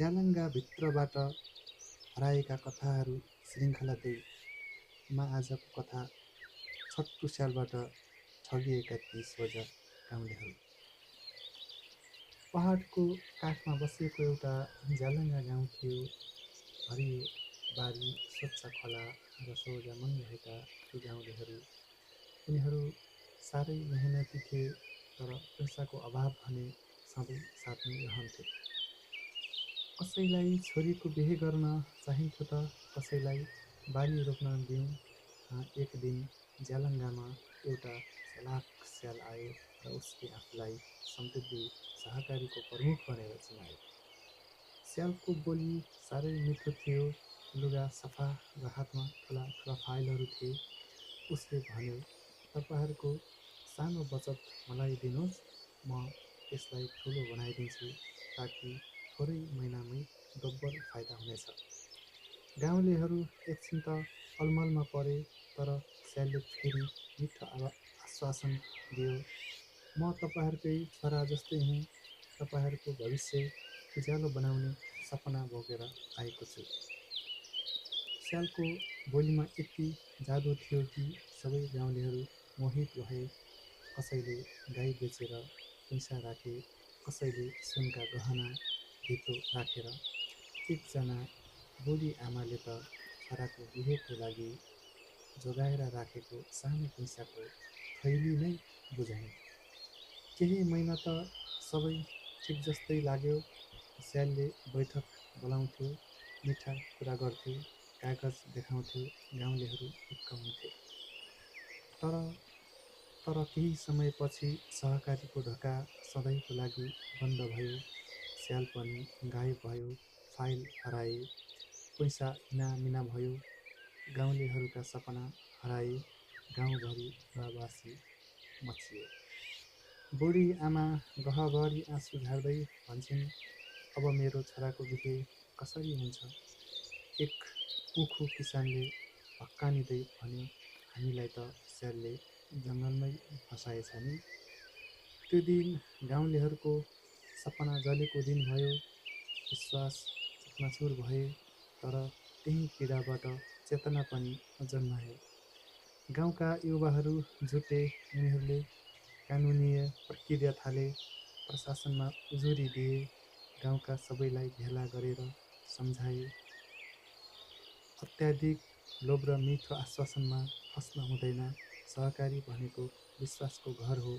ज्यालङ्गा भित्रबाट हराएका कथाहरू श्रृङ्खला 2 मा आजको कथा छट्टु स्यालबाट ठगिएका ती सोझा गाउँलेहरू। पहाडको काखमा बसेको एउटा ज्यालङ्गा गाउँ थियो। हरियो बारी, स्वच्छ खोला र सोझा मन रहेका ती गाउँलेहरू। उनीहरू साह्रै मेहनती थिए, तर पैसाको अभाव भने सधैँ साथमै रहन्थ्यो। कसैलाई छोरीको बिहे गर्न चाहिन्थ्यो त कसैलाई बाली रोप्न दिउँ। एक दिन ज्यालङ्गामा एउटा चलाक स्याल आयो र उसले आफूलाई समृद्धि सहकारीको प्रमुख भनेर चिनायो। स्यालको बोली साह्रै मिठो थियो, लुगा सफा र हातमा ठुला ठुला फाइलहरू थिए। उसले भन्यो, तपाईँहरूको सानो बचत मलाई दिनुहोस्, म यसलाई ठुलो बनाइदिन्छु ताकि थोरै महिनामै दोब्बर फाइदा हुनेछ। गाउँलेहरू एकछिन त अलमलमा परे, तर स्यालले फेरि मिठो आश्वासन दियो, म तपाईँहरूकै छोरा जस्तै हुँ, तपाईँहरूको भविष्य उज्यालो बनाउने सपना बोकेर आएको छु। स्यालको बोलीमा यति जादु थियो कि सबै गाउँलेहरू मोहित भए। कसैले गाई बेचेर पैसा राखे, कसैले सुनका गहना धितो राखेर। एकजना बुढी आमाले त छोराको बिहेको लागि जोगाएर राखेको सानो पैसाको थैली नै बुझाइन्। केही महिना त सबै ठिक जस्तै लाग्यो। स्यालले बैठक बोलाउँथ्यो, मिठा कुरा गर्थ्यो, कागज देखाउँथ्यो, गाउँलेहरू ढुक्क हुन्थे। तर केही समयपछि सहकारीको ढोका सधैँको लागि बन्द भयो। स्याल पनि गायब भयो, फाइल हराए, पैसा इनामिना भयो, गाउँलेहरूका सपना हराए, गाउँभरि रहबासी मचियो। बुढी आमा गहभरि आँसु झार्दै भन्छिन्, अब मेरो छोराको बिहे कसरी हुन्छ? एक उखु किसानले भक्कानिँदै भन्यो, हामीलाई त स्यालले जङ्गलमै फसाएछ नि। त्यो दिन गाउँलेहरूको सपना जलेको दिन भयो। विश्वास चकनाचुर भए, तर त्यही पीडाबाट चेतना पनि जन्मायो। गाउँका युवाहरू जुटे, उनीहरूले कानुनीय प्रक्रिया थाले, प्रशासनमा उजुरी दिए, गाउँका सबैलाई भेला गरेर सम्झाए। अत्याधिक लोभ र मिठो आश्वासनमा फस्न हुँदैन। सहकारी भनेको विश्वासको घर हो,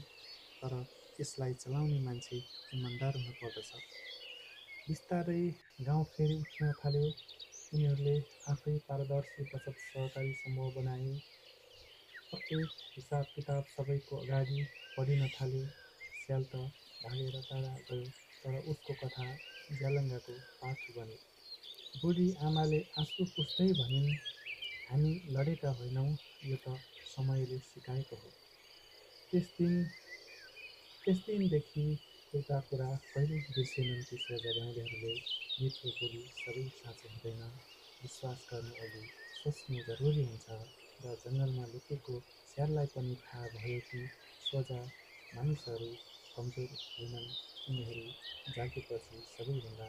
तर यसलाई चलाउने मान्छे इमान्दार हुन पर्दछ। बिस्तारै गाउँ फेरि उठ्न थाल्यो। उनीहरूले आफै पारदर्शी बचत सहकारी समूह बनाए। प्रत्येक हिसाब किताब सबैको अगाडि पढिन थाल्यो। स्याल त भागेर टाढा गयो, तर उसको कथा ज्यालङ्गाको पाठो बन्यो। बुढी आमाले आँसु पुस्दै भनिन्, हामी लडेका होइनौँ, यो त समयले सिकाएको हो। त्यस दिनदेखि एउटा कुरा कहिल्यै बिर्सेनन् ती सोझा गाउँलेहरूले, मिठो बोली सबै साँचो हुँदैन। विश्वास गर्नु अघि सोच्नु जरुरी हुन्छ। र जङ्गलमा लुकेको स्याललाई पनि थाहा भयो कि सोझा मानिसहरू कमजोर होइनन्, उनीहरू जागेपछि सबैभन्दा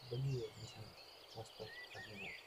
बलियो हुन्छन्। हस्त धन्यवाद।